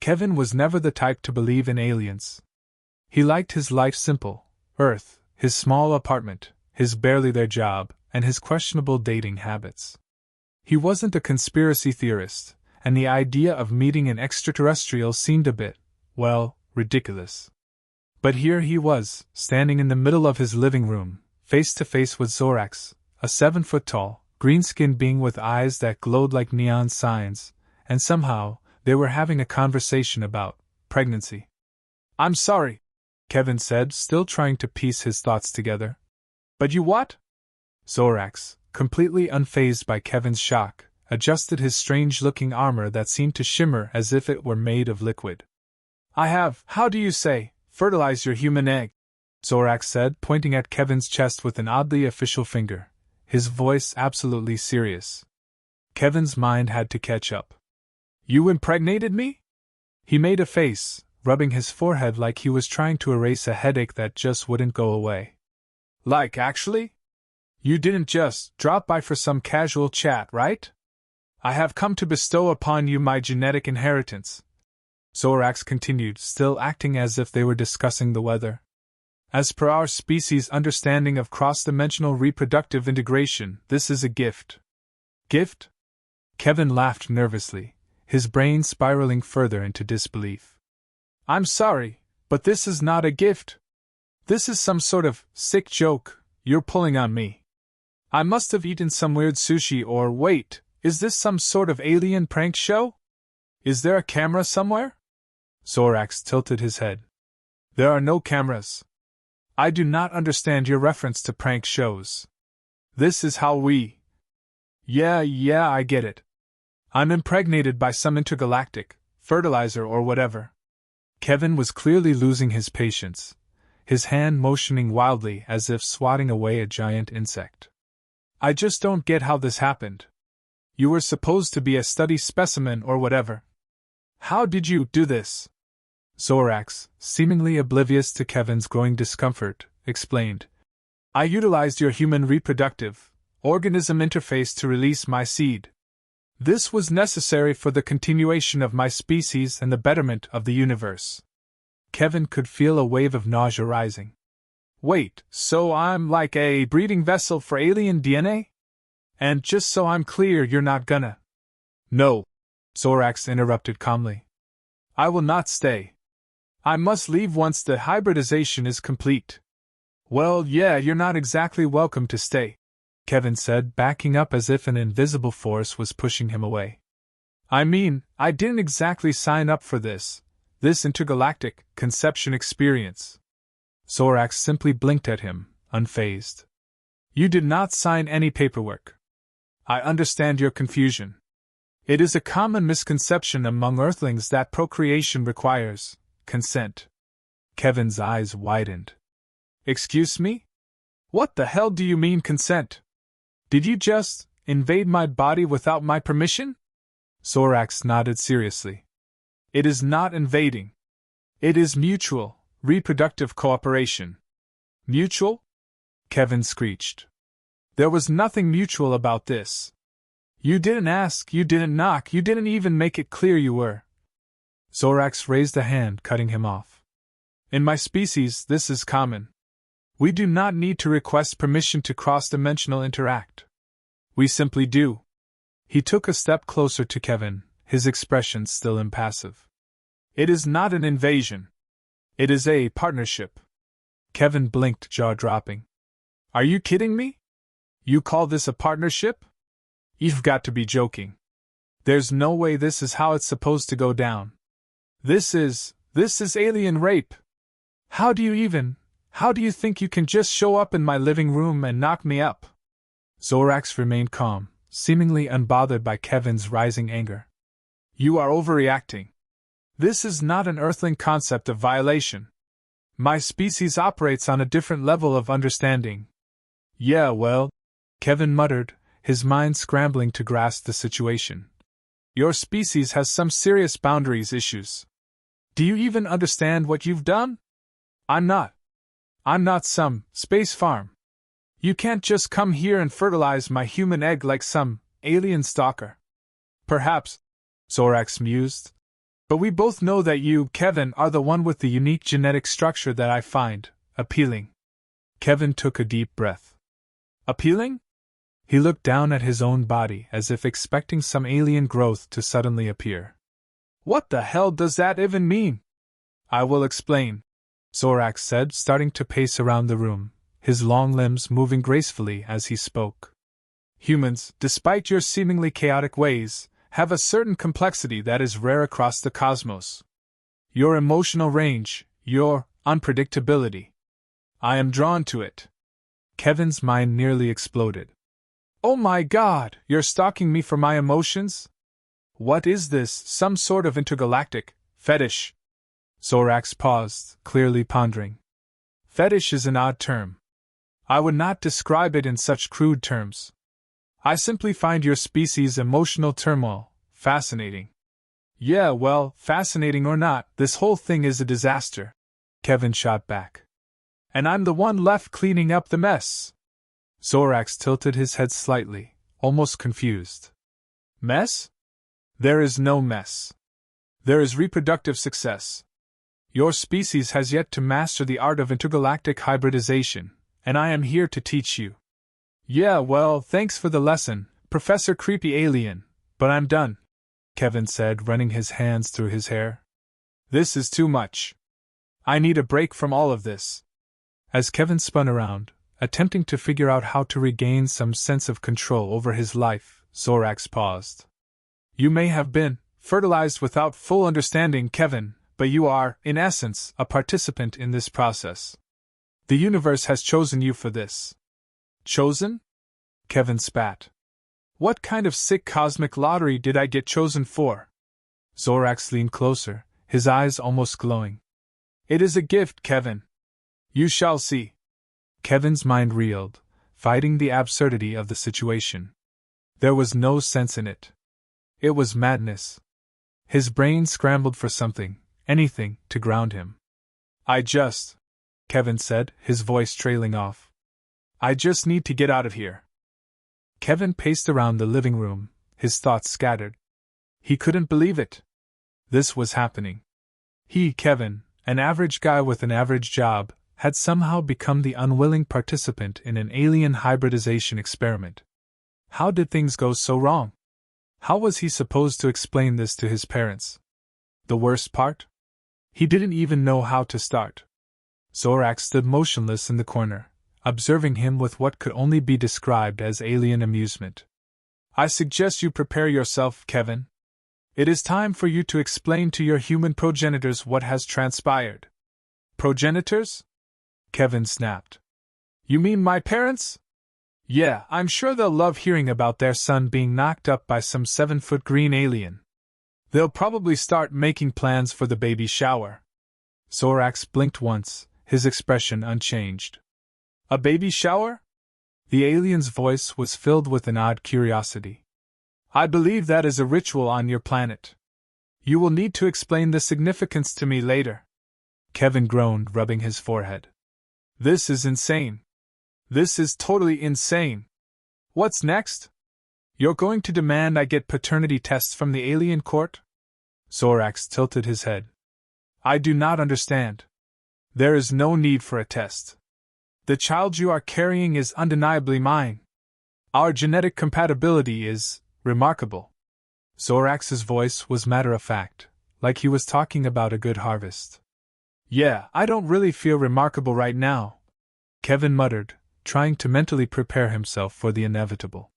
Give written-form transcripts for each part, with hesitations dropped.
Kevin was never the type to believe in aliens. He liked his life simple: Earth, his small apartment, his barely there job, and his questionable dating habits. He wasn't a conspiracy theorist, and the idea of meeting an extraterrestrial seemed a bit, well, ridiculous. But here he was, standing in the middle of his living room, face to face with Zorax, a 7-foot-tall, green-skinned being with eyes that glowed like neon signs, and somehow, they were having a conversation about pregnancy. "I'm sorry," Kevin said, still trying to piece his thoughts together. "But you what?" Zorax, completely unfazed by Kevin's shock, adjusted his strange-looking armor that seemed to shimmer as if it were made of liquid. "I have, how do you say, fertilized your human egg," Zorax said, pointing at Kevin's chest with an oddly official finger, his voice absolutely serious. Kevin's mind had to catch up. "You impregnated me?" He made a face, rubbing his forehead like he was trying to erase a headache that just wouldn't go away. "Like, actually? You didn't just drop by for some casual chat, right? I have come to bestow upon you my genetic inheritance," Zorax continued, still acting as if they were discussing the weather. "As per our species' understanding of cross-dimensional reproductive integration, this is a gift." "Gift?" Kevin laughed nervously, his brain spiraling further into disbelief. "I'm sorry, but this is not a gift. This is some sort of sick joke you're pulling on me. I must have eaten some weird sushi, or wait, is this some sort of alien prank show? Is there a camera somewhere?" Zorax tilted his head. "There are no cameras. I do not understand your reference to prank shows. This is how we— Yeah, I get it. I'm impregnated by some intergalactic fertilizer or whatever." Kevin was clearly losing his patience, his hand motioning wildly as if swatting away a giant insect. "I just don't get how this happened. You were supposed to be a study specimen or whatever. How did you do this?" Zorax, seemingly oblivious to Kevin's growing discomfort, explained. "I utilized your human reproductive organism interface to release my seed. This was necessary for the continuation of my species and the betterment of the universe." Kevin could feel a wave of nausea rising. "Wait, so I'm like a breeding vessel for alien DNA? And just so I'm clear, you're not gonna—" "No," Zorax interrupted calmly. "I will not stay. I must leave once the hybridization is complete." "Well, yeah, you're not exactly welcome to stay," Kevin said, backing up as if an invisible force was pushing him away. "I mean, I didn't exactly sign up for this intergalactic conception experience." Zorax simply blinked at him, unfazed. "You did not sign any paperwork. I understand your confusion. It is a common misconception among Earthlings that procreation requires consent." Kevin's eyes widened. "Excuse me? What the hell do you mean consent? Did you just invade my body without my permission?" Zorax nodded seriously. "It is not invading. It is mutual, reproductive cooperation." "Mutual?" Kevin screeched. "There was nothing mutual about this. You didn't ask, you didn't knock, you didn't even make it clear you were." Zorax raised a hand, cutting him off. "In my species, this is common. We do not need to request permission to cross-dimensional interact. We simply do." He took a step closer to Kevin, his expression still impassive. "It is not an invasion. It is a partnership." Kevin blinked, jaw-dropping. "Are you kidding me? You call this a partnership? You've got to be joking. There's no way this is how it's supposed to go down. This is alien rape. How do you think you can just show up in my living room and knock me up?" Zorax remained calm, seemingly unbothered by Kevin's rising anger. "You are overreacting. This is not an Earthling concept of violation. My species operates on a different level of understanding." "Yeah, well," Kevin muttered, his mind scrambling to grasp the situation. "Your species has some serious boundaries issues. Do you even understand what you've done? I'm not some space farm. You can't just come here and fertilize my human egg like some alien stalker." "Perhaps," Zorax mused. But we both know that you, Kevin, are the one with the unique genetic structure that I find appealing. Kevin took a deep breath. Appealing? He looked down at his own body as if expecting some alien growth to suddenly appear. What the hell does that even mean? I will explain, Zorax said, starting to pace around the room, his long limbs moving gracefully as he spoke. Humans, despite your seemingly chaotic ways, have a certain complexity that is rare across the cosmos. Your emotional range, your unpredictability. I am drawn to it. Kevin's mind nearly exploded. Oh my God, you're stalking me for my emotions? What is this, some sort of intergalactic fetish? Zorax paused, clearly pondering. Fetish is an odd term. I would not describe it in such crude terms. I simply find your species' emotional turmoil fascinating. Yeah, well, fascinating or not, this whole thing is a disaster, Kevin shot back. And I'm the one left cleaning up the mess. Zorax tilted his head slightly, almost confused. Mess? There is no mess. There is reproductive success. Your species has yet to master the art of intergalactic hybridization, and I am here to teach you. Yeah, well, thanks for the lesson, Professor Creepy Alien, but I'm done, Kevin said, running his hands through his hair. This is too much. I need a break from all of this. As Kevin spun around, attempting to figure out how to regain some sense of control over his life, Zorax paused. You may have been fertilized without full understanding, Kevin, but you are, in essence, a participant in this process. The universe has chosen you for this. Chosen? Kevin spat. What kind of sick cosmic lottery did I get chosen for? Zorax leaned closer, his eyes almost glowing. It is a gift, Kevin. You shall see. Kevin's mind reeled, fighting the absurdity of the situation. There was no sense in it. It was madness. His brain scrambled for something, anything, to ground him. Kevin said, his voice trailing off. I just need to get out of here. Kevin paced around the living room, his thoughts scattered. He couldn't believe it. This was happening. He, Kevin, an average guy with an average job, had somehow become the unwilling participant in an alien hybridization experiment. How did things go so wrong? How was he supposed to explain this to his parents? The worst part? He didn't even know how to start. Zorax stood motionless in the corner, observing him with what could only be described as alien amusement. I suggest you prepare yourself, Kevin. It is time for you to explain to your human progenitors what has transpired. Progenitors? Kevin snapped. You mean my parents? Yeah, I'm sure they'll love hearing about their son being knocked up by some 7-foot green alien. They'll probably start making plans for the baby shower. Zorax blinked once, his expression unchanged. A baby shower? The alien's voice was filled with an odd curiosity. I believe that is a ritual on your planet. You will need to explain the significance to me later. Kevin groaned, rubbing his forehead. This is insane. This is totally insane. What's next? You're going to demand I get paternity tests from the alien court? Zorax tilted his head. I do not understand. There is no need for a test. The child you are carrying is undeniably mine. Our genetic compatibility is remarkable. Zorax's voice was matter-of-fact, like he was talking about a good harvest. Yeah, I don't really feel remarkable right now, Kevin muttered, trying to mentally prepare himself for the inevitable.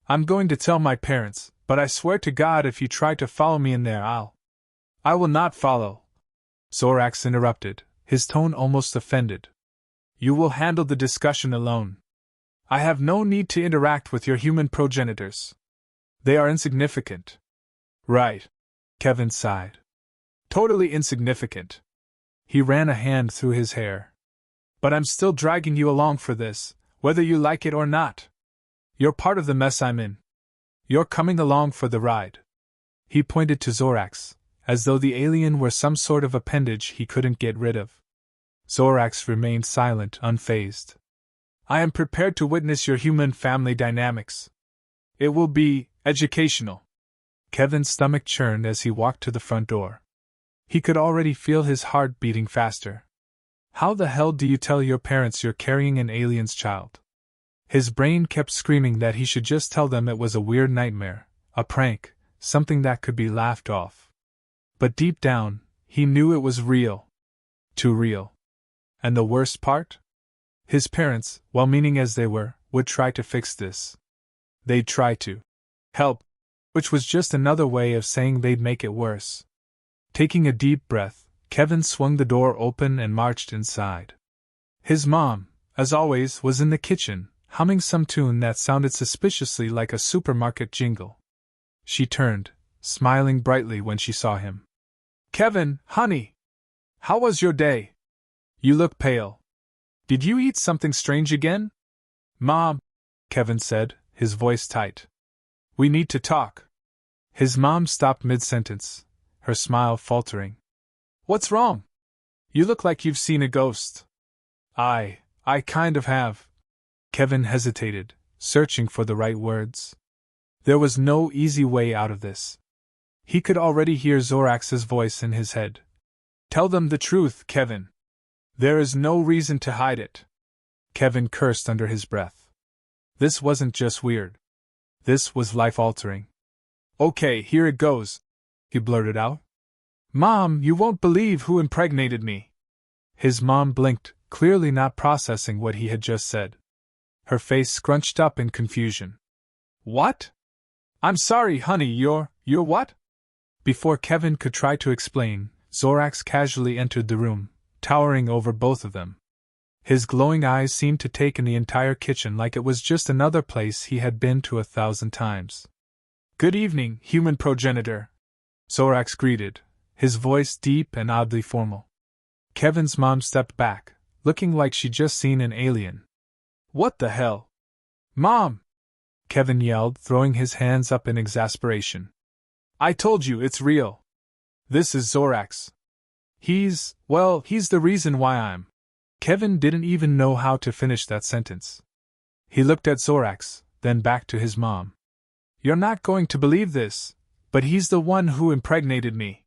I'm going to tell my parents, but I swear to God if you try to follow me in there I will not follow. Zorax interrupted, his tone almost offended. You will handle the discussion alone. I have no need to interact with your human progenitors. They are insignificant. Right. Kevin sighed. Totally insignificant. He ran a hand through his hair. But I'm still dragging you along for this, whether you like it or not. You're part of the mess I'm in. You're coming along for the ride. He pointed to Zorax, as though the alien were some sort of appendage he couldn't get rid of. Zorax remained silent, unfazed. I am prepared to witness your human family dynamics. It will be educational. Kevin's stomach churned as he walked to the front door, He could already feel his heart beating faster. How the hell do you tell your parents you're carrying an alien's child? His brain kept screaming that he should just tell them it was a weird nightmare, a prank, something that could be laughed off. But deep down, he knew it was real. Too real. And the worst part? His parents, well-meaning as they were, would try to fix this. They'd try to help, which was just another way of saying they'd make it worse. Taking a deep breath, Kevin swung the door open and marched inside. His mom, as always, was in the kitchen, humming some tune that sounded suspiciously like a supermarket jingle. She turned, smiling brightly when she saw him. "Kevin, honey! How was your day? You look pale. Did you eat something strange again?" "Mom," Kevin said, his voice tight. "We need to talk." His mom stopped mid-sentence, her smile faltering. "What's wrong? You look like you've seen a ghost." I kind of have." Kevin hesitated, searching for the right words. There was no easy way out of this. He could already hear Zorax's voice in his head. "Tell them the truth, Kevin. There is no reason to hide it." Kevin cursed under his breath. This wasn't just weird. This was life-altering. "Okay, here it goes," he blurted out. "Mom, you won't believe who impregnated me." His mom blinked, clearly not processing what he had just said. Her face scrunched up in confusion. "What? I'm sorry, honey, you're what?" Before Kevin could try to explain, Zorax casually entered the room, towering over both of them. His glowing eyes seemed to take in the entire kitchen like it was just another place he had been to 1,000 times. "Good evening, human progenitor," Zorax greeted, his voice deep and oddly formal. Kevin's mom stepped back, looking like she'd just seen an alien. "What the hell?" "Mom!" Kevin yelled, throwing his hands up in exasperation. "I told you it's real. This is Zorax. He's the reason why I'm..." Kevin didn't even know how to finish that sentence. He looked at Zorax, then back to his mom. "You're not going to believe this, but he's the one who impregnated me."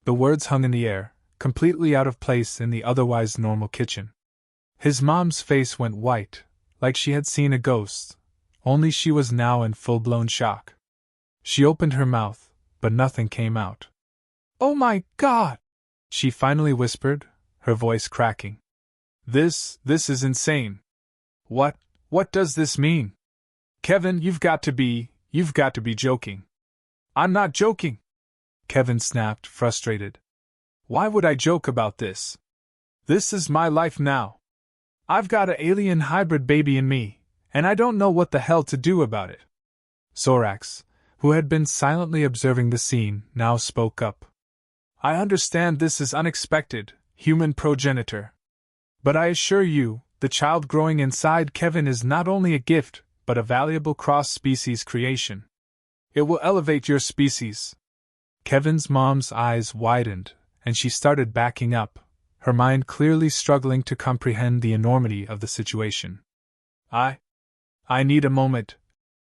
The words hung in the air, completely out of place in the otherwise normal kitchen. His mom's face went white, like she had seen a ghost, only she was now in full-blown shock. She opened her mouth, but nothing came out. "Oh my God!" she finally whispered, her voice cracking. This is insane. What does this mean? Kevin, you've got to be joking." "I'm not joking," Kevin snapped, frustrated. "Why would I joke about this? This is my life now. I've got an alien hybrid baby in me, and I don't know what the hell to do about it." Zorax, who had been silently observing the scene, now spoke up. "I understand this is unexpected, human progenitor. But I assure you, the child growing inside Kevin is not only a gift, but a valuable cross-species creation. It will elevate your species." Kevin's mom's eyes widened, and she started backing up, her mind clearly struggling to comprehend the enormity of the situation. I need a moment,"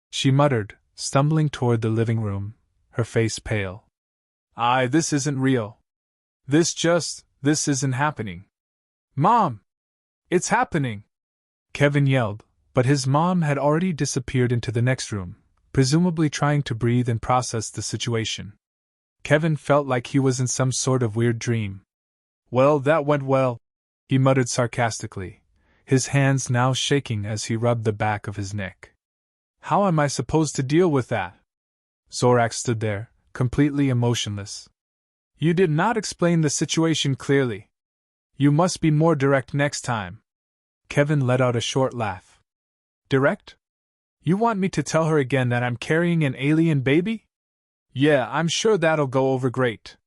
she muttered, stumbling toward the living room, her face pale. This isn't real. This isn't happening. Mom! It's happening!" Kevin yelled, but his mom had already disappeared into the next room, presumably trying to breathe and process the situation. Kevin felt like he was in some sort of weird dream. "Well, that went well," he muttered sarcastically, his hands now shaking as he rubbed the back of his neck. "How am I supposed to deal with that?" Zorax stood there, completely emotionless. "You did not explain the situation clearly. You must be more direct next time." Kevin let out a short laugh. "Direct? You want me to tell her again that I'm carrying an alien baby? Yeah, I'm sure that'll go over great."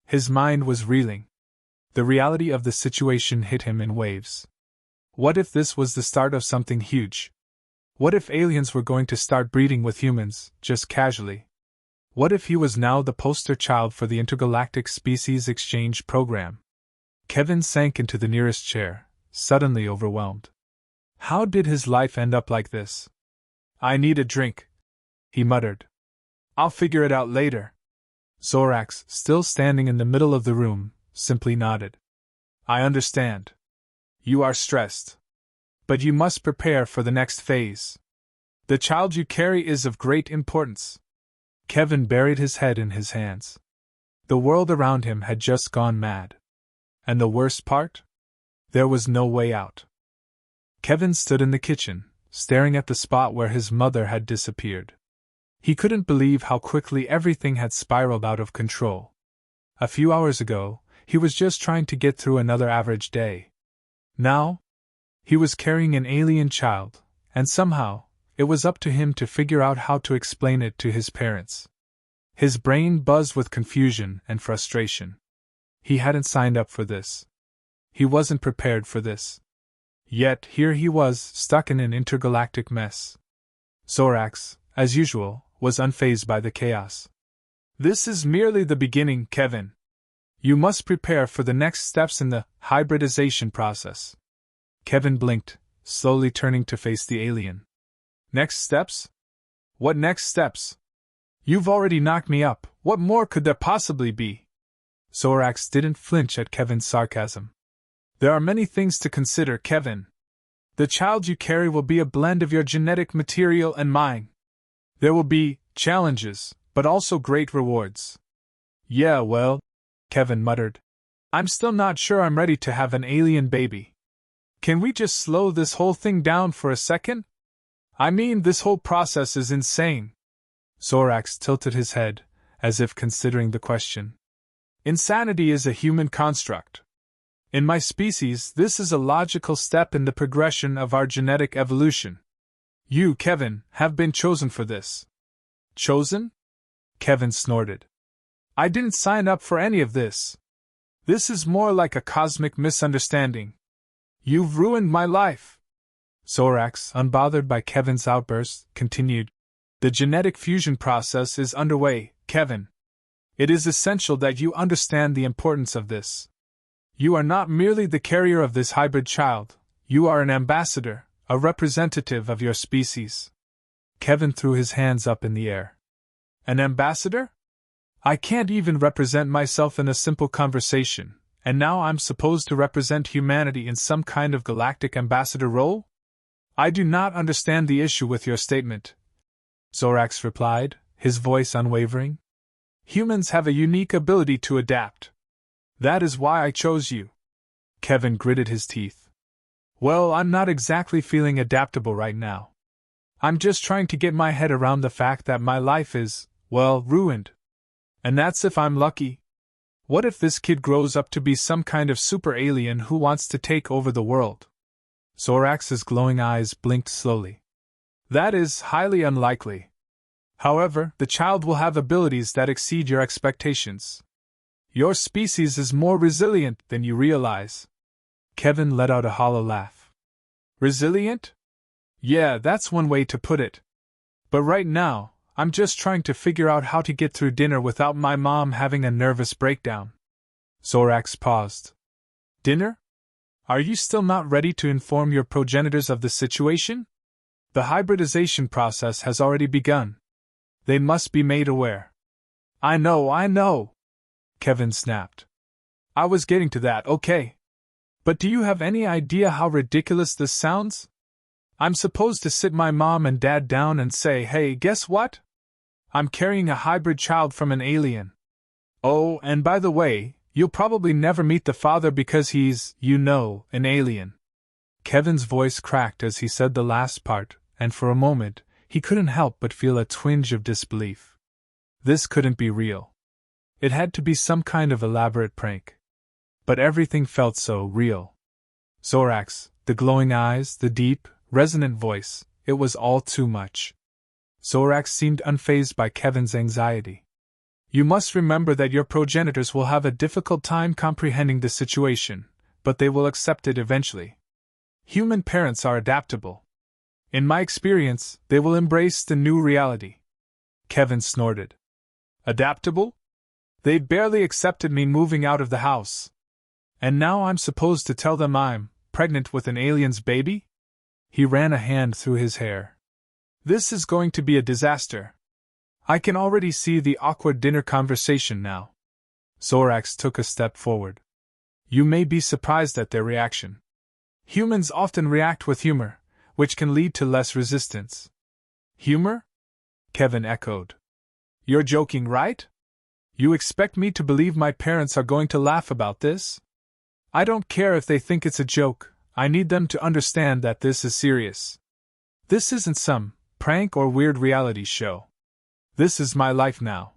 His mind was reeling. The reality of the situation hit him in waves. What if this was the start of something huge? What if aliens were going to start breeding with humans, just casually? What if he was now the poster child for the intergalactic species exchange program? Kevin sank into the nearest chair, suddenly overwhelmed. How did his life end up like this? "I need a drink," he muttered. "I'll figure it out later." Zorax, still standing in the middle of the room, simply nodded. I understand. You are stressed. But you must prepare for the next phase. The child you carry is of great importance. Kevin buried his head in his hands. The world around him had just gone mad. And the worst part? There was no way out. Kevin stood in the kitchen, staring at the spot where his mother had disappeared. He couldn't believe how quickly everything had spiraled out of control. A few hours ago, he was just trying to get through another average day. Now, he was carrying an alien child, and somehow, it was up to him to figure out how to explain it to his parents. His brain buzzed with confusion and frustration. He hadn't signed up for this. He wasn't prepared for this. Yet here he was, stuck in an intergalactic mess. Zorax, as usual, was unfazed by the chaos. This is merely the beginning, Kevin. You must prepare for the next steps in the hybridization process. Kevin blinked, slowly turning to face the alien. Next steps? What next steps? You've already knocked me up, what more could there possibly be? Zorax didn't flinch at Kevin's sarcasm. There are many things to consider, Kevin. The child you carry will be a blend of your genetic material and mine. There will be challenges, but also great rewards. Yeah, well, Kevin muttered. I'm still not sure I'm ready to have an alien baby. Can we just slow this whole thing down for a second? I mean, this whole process is insane. Zorax tilted his head, as if considering the question. Insanity is a human construct. In my species, this is a logical step in the progression of our genetic evolution. You, Kevin, have been chosen for this. Chosen? Kevin snorted. I didn't sign up for any of this. This is more like a cosmic misunderstanding. You've ruined my life. Zorax, unbothered by Kevin's outburst, continued. The genetic fusion process is underway, Kevin. It is essential that you understand the importance of this. You are not merely the carrier of this hybrid child, you are an ambassador, a representative of your species. Kevin threw his hands up in the air. An ambassador? I can't even represent myself in a simple conversation, and now I'm supposed to represent humanity in some kind of galactic ambassador role? I do not understand the issue with your statement, Zorax replied, his voice unwavering. Humans have a unique ability to adapt. That is why I chose you. Kevin gritted his teeth. Well, I'm not exactly feeling adaptable right now. I'm just trying to get my head around the fact that my life is, well, ruined. And that's if I'm lucky. What if this kid grows up to be some kind of super alien who wants to take over the world? Zorax's glowing eyes blinked slowly. That is highly unlikely. However, the child will have abilities that exceed your expectations. Your species is more resilient than you realize. Kevin let out a hollow laugh. Resilient? Yeah, that's one way to put it. But right now, I'm just trying to figure out how to get through dinner without my mom having a nervous breakdown. Zorax paused. Dinner? Are you still not ready to inform your progenitors of the situation? The hybridization process has already begun. They must be made aware. I know, Kevin snapped. I was getting to that, okay. But do you have any idea how ridiculous this sounds? I'm supposed to sit my mom and dad down and say, hey, guess what? I'm carrying a hybrid child from an alien. Oh, and by the way, you'll probably never meet the father because he's, an alien. Kevin's voice cracked as he said the last part, and for a moment, he couldn't help but feel a twinge of disbelief. This couldn't be real. It had to be some kind of elaborate prank. But everything felt so real. Zorax, the glowing eyes, the deep, resonant voice, it was all too much. Zorax seemed unfazed by Kevin's anxiety. You must remember that your progenitors will have a difficult time comprehending the situation, but they will accept it eventually. Human parents are adaptable. In my experience, they will embrace the new reality. Kevin snorted. Adaptable? They barely accepted me moving out of the house. And now I'm supposed to tell them I'm pregnant with an alien's baby? He ran a hand through his hair. This is going to be a disaster. I can already see the awkward dinner conversation now. Zorax took a step forward. You may be surprised at their reaction. Humans often react with humor, which can lead to less resistance. Humor? Kevin echoed. You're joking, right? You expect me to believe my parents are going to laugh about this? I don't care if they think it's a joke, I need them to understand that this is serious. This isn't some prank or weird reality show. This is my life now.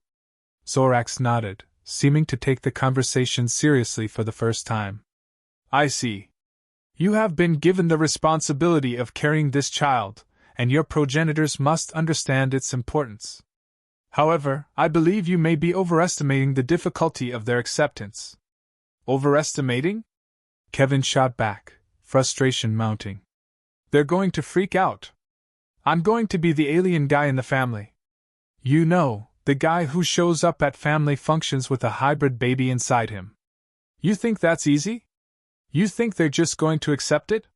Zorax nodded, seeming to take the conversation seriously for the first time. I see. You have been given the responsibility of carrying this child, and your progenitors must understand its importance. However, I believe you may be overestimating the difficulty of their acceptance. Overestimating? Kevin shot back, frustration mounting. They're going to freak out. I'm going to be the alien guy in the family. You know, the guy who shows up at family functions with a hybrid baby inside him. You think that's easy? You think they're just going to accept it?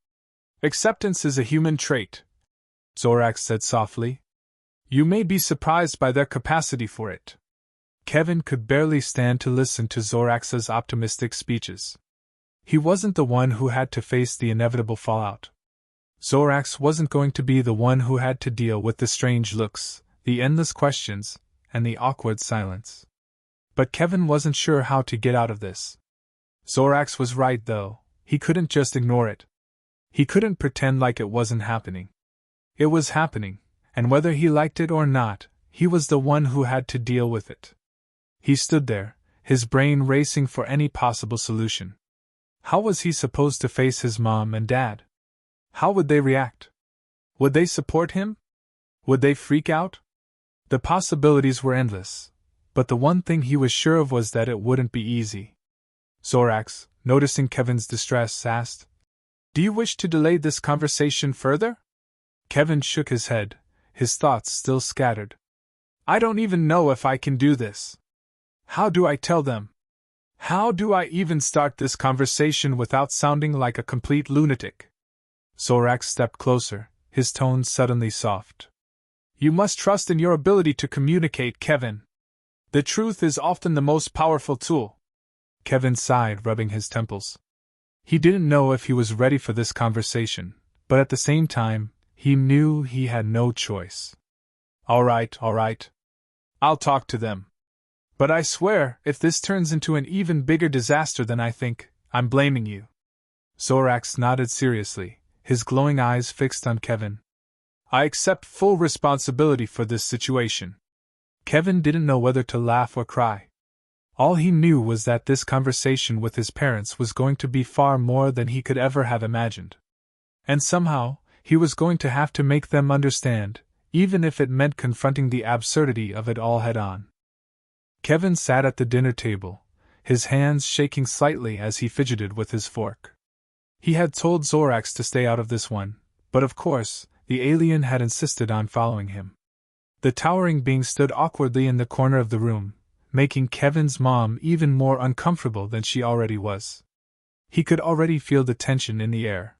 Acceptance is a human trait, Zorax said softly. You may be surprised by their capacity for it. Kevin could barely stand to listen to Zorax's optimistic speeches. He wasn't the one who had to face the inevitable fallout. Zorax wasn't going to be the one who had to deal with the strange looks, the endless questions, and the awkward silence. But Kevin wasn't sure how to get out of this. Zorax was right, though. He couldn't just ignore it. He couldn't pretend like it wasn't happening. It was happening, and whether he liked it or not, he was the one who had to deal with it. He stood there, his brain racing for any possible solution. How was he supposed to face his mom and dad? How would they react? Would they support him? Would they freak out? The possibilities were endless, but the one thing he was sure of was that it wouldn't be easy. Zorax, noticing Kevin's distress, asked, Do you wish to delay this conversation further? Kevin shook his head, his thoughts still scattered. I don't even know if I can do this. How do I tell them? How do I even start this conversation without sounding like a complete lunatic? Zorax stepped closer, his tone suddenly soft. You must trust in your ability to communicate, Kevin. The truth is often the most powerful tool. Kevin sighed, rubbing his temples. He didn't know if he was ready for this conversation, but at the same time, he knew he had no choice. All right. I'll talk to them. But I swear, if this turns into an even bigger disaster than I think, I'm blaming you. Zorax nodded seriously, his glowing eyes fixed on Kevin. I accept full responsibility for this situation. Kevin didn't know whether to laugh or cry. All he knew was that this conversation with his parents was going to be far more than he could ever have imagined. And somehow, he was going to have to make them understand, even if it meant confronting the absurdity of it all head-on. Kevin sat at the dinner table, his hands shaking slightly as he fidgeted with his fork. He had told Zorax to stay out of this one, but of course, the alien had insisted on following him. The towering being stood awkwardly in the corner of the room, making Kevin's mom even more uncomfortable than she already was. He could already feel the tension in the air.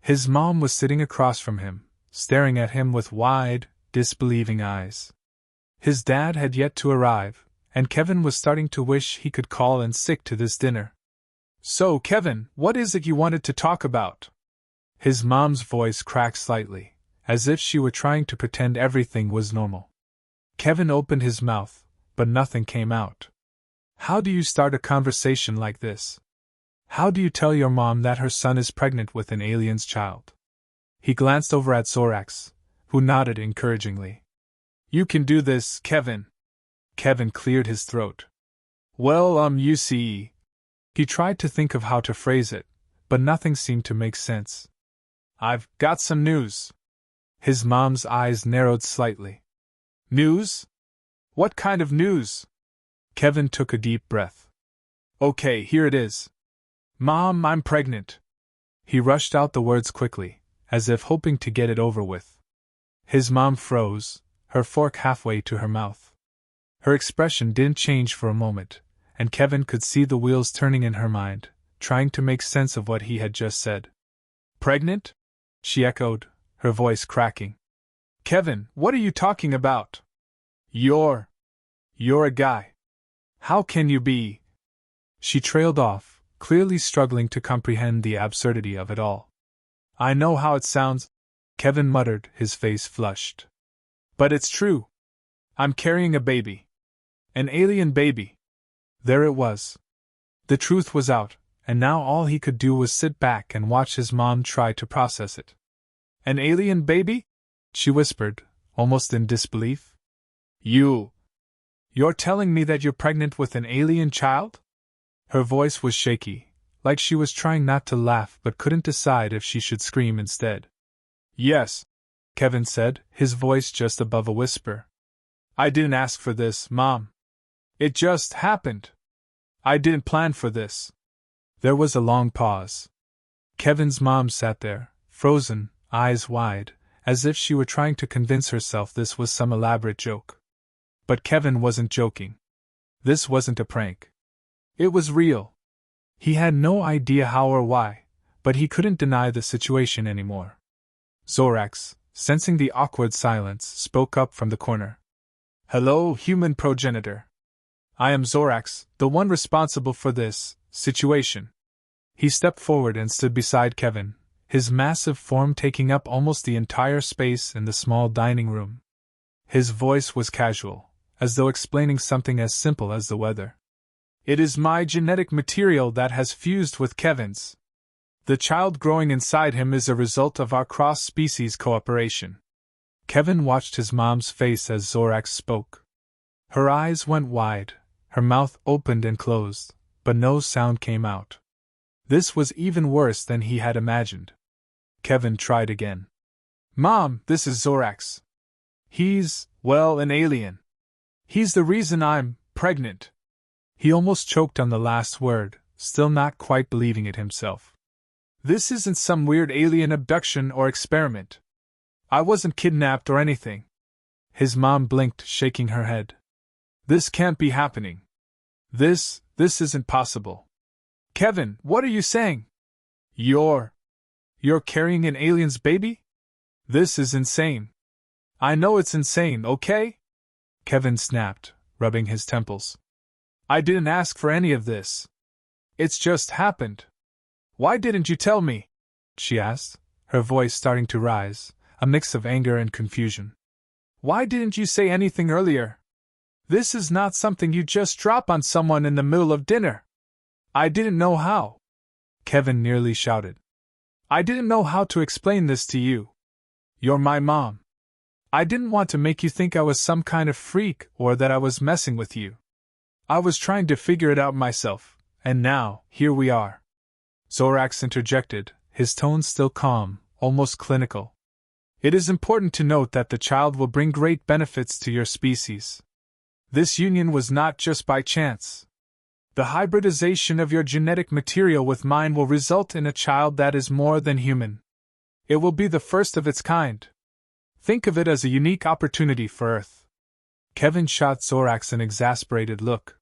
His mom was sitting across from him, staring at him with wide, disbelieving eyes. His dad had yet to arrive, and Kevin was starting to wish he could call in sick to this dinner. So, Kevin, what is it you wanted to talk about? His mom's voice cracked slightly, as if she were trying to pretend everything was normal. Kevin opened his mouth, but nothing came out. How do you start a conversation like this? How do you tell your mom that her son is pregnant with an alien's child? He glanced over at Zorax, who nodded encouragingly. You can do this, Kevin. Kevin cleared his throat. Well, you see. He tried to think of how to phrase it, but nothing seemed to make sense. I've got some news. His mom's eyes narrowed slightly. News? What kind of news? Kevin took a deep breath. Okay, here it is. Mom, I'm pregnant. He rushed out the words quickly, as if hoping to get it over with. His mom froze, her fork halfway to her mouth. Her expression didn't change for a moment, and Kevin could see the wheels turning in her mind, trying to make sense of what he had just said. Pregnant? She echoed, her voice cracking. Kevin, what are you talking about? You're a guy. How can you be? She trailed off, clearly struggling to comprehend the absurdity of it all. I know how it sounds, Kevin muttered, his face flushed. But it's true. I'm carrying a baby. An alien baby. There it was. The truth was out, and now all he could do was sit back and watch his mom try to process it. An alien baby? She whispered, almost in disbelief. You're telling me that you're pregnant with an alien child? Her voice was shaky, like she was trying not to laugh but couldn't decide if she should scream instead. Yes, Kevin said, his voice just above a whisper. I didn't ask for this, Mom. It just happened. I didn't plan for this. There was a long pause. Kevin's mom sat there, frozen, eyes wide, as if she were trying to convince herself this was some elaborate joke. But Kevin wasn't joking. This wasn't a prank. It was real. He had no idea how or why, but he couldn't deny the situation anymore. Zorax, sensing the awkward silence, spoke up from the corner. Hello, human progenitor. I am Zorax, the one responsible for this situation. He stepped forward and stood beside Kevin, his massive form taking up almost the entire space in the small dining room. His voice was casual, as though explaining something as simple as the weather. It is my genetic material that has fused with Kevin's. The child growing inside him is a result of our cross-species cooperation. Kevin watched his mom's face as Zorax spoke. Her eyes went wide, her mouth opened and closed, but no sound came out. This was even worse than he had imagined. Kevin tried again. Mom, this is Zorax. He's, well, an alien. He's the reason I'm pregnant. He almost choked on the last word, still not quite believing it himself. This isn't some weird alien abduction or experiment. I wasn't kidnapped or anything. His mom blinked, shaking her head. This can't be happening. This isn't possible. Kevin, what are you saying? You're carrying an alien's baby? This is insane. I know it's insane, okay? Kevin snapped, rubbing his temples. I didn't ask for any of this. It's just happened. Why didn't you tell me? She asked, her voice starting to rise, a mix of anger and confusion. Why didn't you say anything earlier? This is not something you just drop on someone in the middle of dinner. I didn't know how. Kevin nearly shouted. I didn't know how to explain this to you. You're my mom. I didn't want to make you think I was some kind of freak or that I was messing with you. I was trying to figure it out myself, and now, here we are. Zorax interjected, his tone still calm, almost clinical. It is important to note that the child will bring great benefits to your species. This union was not just by chance. The hybridization of your genetic material with mine will result in a child that is more than human. It will be the first of its kind. Think of it as a unique opportunity for Earth. Kevin shot Zorax an exasperated look.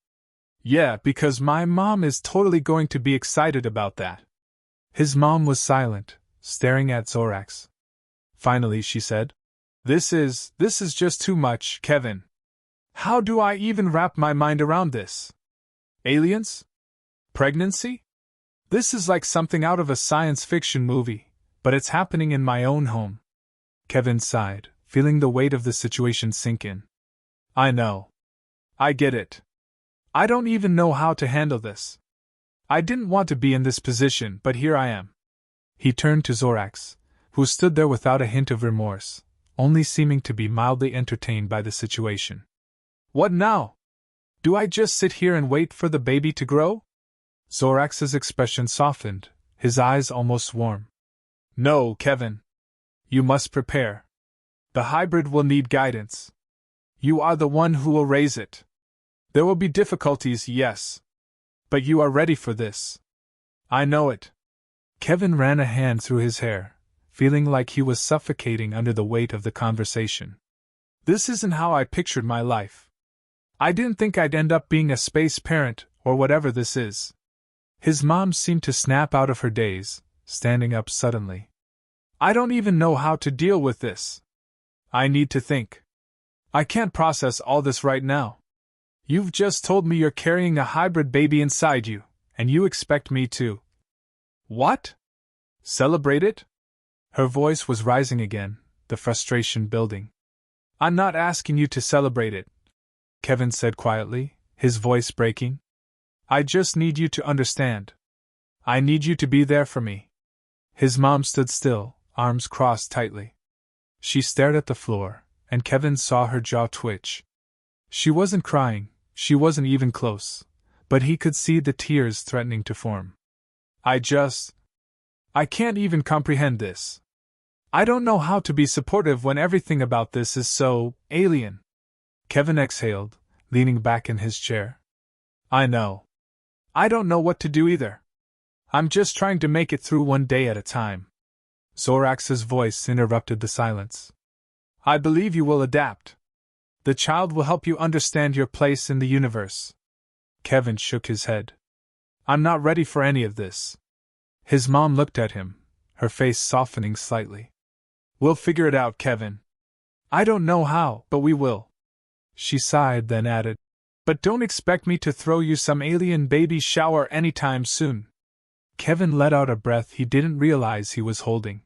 Yeah, because my mom is totally going to be excited about that. His mom was silent, staring at Zorax. Finally, she said, This is just too much, Kevin. How do I even wrap my mind around this? Aliens? Pregnancy? This is like something out of a science fiction movie, but it's happening in my own home. Kevin sighed, feeling the weight of the situation sink in. I know. I get it. I don't even know how to handle this. I didn't want to be in this position, but here I am. He turned to Zorax, who stood there without a hint of remorse, only seeming to be mildly entertained by the situation. What now? Do I just sit here and wait for the baby to grow? Zorax's expression softened, his eyes almost warm. No, Kevin. You must prepare. The hybrid will need guidance. You are the one who will raise it. There will be difficulties, yes. But you are ready for this. I know it. Kevin ran a hand through his hair, feeling like he was suffocating under the weight of the conversation. This isn't how I pictured my life. I didn't think I'd end up being a space parent, or whatever this is. His mom seemed to snap out of her daze, standing up suddenly. I don't even know how to deal with this. I need to think. I can't process all this right now. You've just told me you're carrying a hybrid baby inside you, and you expect me to. What? Celebrate it? Her voice was rising again, the frustration building. I'm not asking you to celebrate it, Kevin said quietly, his voice breaking. I just need you to understand. I need you to be there for me. His mom stood still, arms crossed tightly. She stared at the floor, and Kevin saw her jaw twitch. She wasn't crying, she wasn't even close, but he could see the tears threatening to form. I can't even comprehend this. I don't know how to be supportive when everything about this is so alien. Kevin exhaled, leaning back in his chair. I know. I don't know what to do either. I'm just trying to make it through one day at a time. Zorax's voice interrupted the silence. I believe you will adapt. The child will help you understand your place in the universe. Kevin shook his head. I'm not ready for any of this. His mom looked at him, her face softening slightly. We'll figure it out, Kevin. I don't know how, but we will. She sighed, then added, but don't expect me to throw you some alien baby shower anytime soon. Kevin let out a breath he didn't realize he was holding.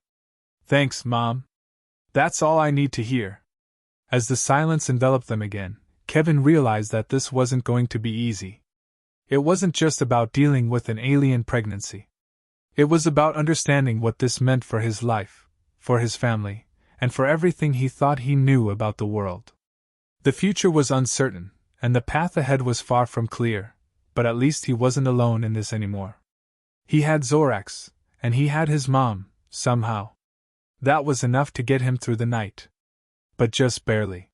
Thanks, Mom. That's all I need to hear. As the silence enveloped them again, Kevin realized that this wasn't going to be easy. It wasn't just about dealing with an alien pregnancy. It was about understanding what this meant for his life, for his family, and for everything he thought he knew about the world. The future was uncertain, and the path ahead was far from clear, but at least he wasn't alone in this anymore. He had Zorax, and he had his mom, somehow. That was enough to get him through the night. But just barely.